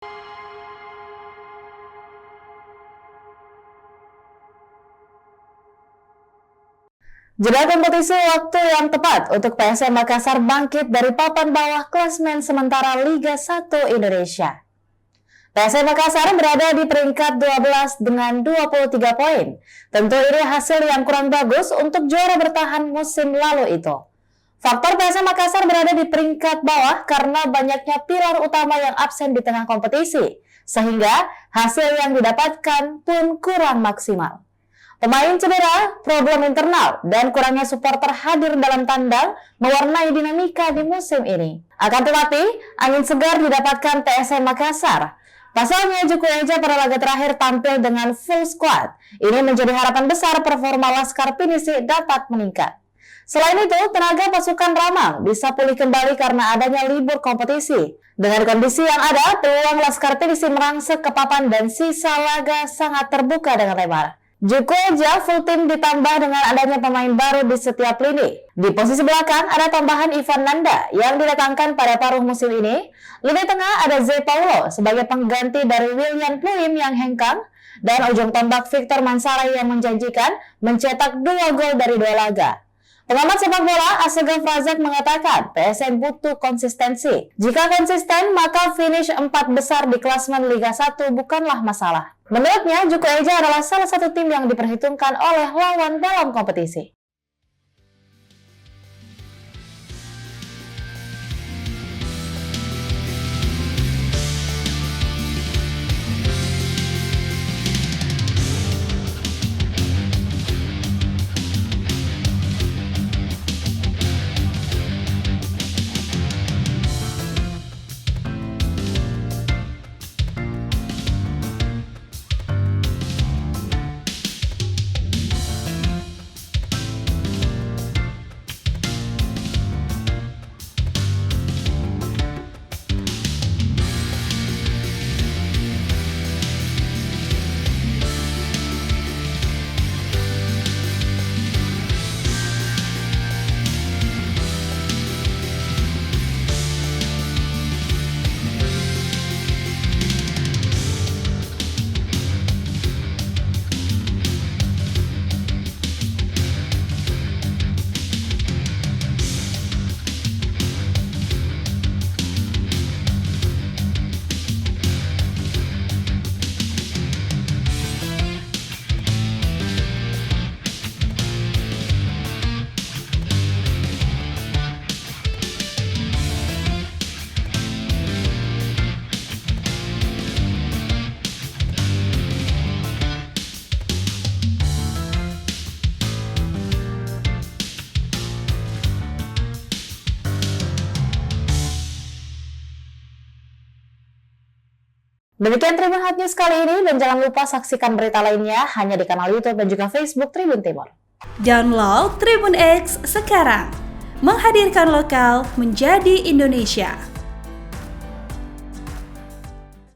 Jeda kompetisi waktu yang tepat untuk PSM Makassar bangkit dari papan bawah klasemen sementara Liga 1 Indonesia. PSM Makassar berada di peringkat 12 dengan 23 poin. Tentu ini hasil yang kurang bagus untuk juara bertahan musim lalu itu. Faktor PSM Makassar berada di peringkat bawah karena banyaknya pilar utama yang absen di tengah kompetisi, sehingga hasil yang didapatkan pun kurang maksimal. Pemain cedera, problem internal, dan kurangnya supporter hadir dalam tandang mewarnai dinamika di musim ini. Akan tetapi, angin segar didapatkan PSM Makassar. Pasalnya, Juku Eja pada laga terakhir tampil dengan full squad. Ini menjadi harapan besar performa Laskar Pinisi dapat meningkat. Selain itu, tenaga pasukan Ramang bisa pulih kembali karena adanya libur kompetisi. Dengan kondisi yang ada, peluang Laskar Pinisi merangsek ke papan dan sisa laga sangat terbuka dengan lebar. Juku Eja full tim ditambah dengan adanya pemain baru di setiap lini. Di posisi belakang ada tambahan Ivan Nanda yang didatangkan pada paruh musim ini. Lini tengah ada Zé Paulo sebagai pengganti dari William Pluim yang hengkang. Dan ujung tombak Victor Mansara yang menjanjikan mencetak 2 gol dari 2 laga. Pengamat sepak bola Asegaf Razak mengatakan PSM butuh konsistensi. Jika konsisten, maka finish 4 besar di klasemen Liga 1 bukanlah masalah. Menurutnya, Juku Eja adalah salah satu tim yang diperhitungkan oleh lawan dalam kompetisi. Demikian Tribun Hot News kali ini, dan jangan lupa saksikan berita lainnya hanya di kanal YouTube dan juga Facebook Tribun Timur. Download Tribun X sekarang, menghadirkan lokal menjadi Indonesia.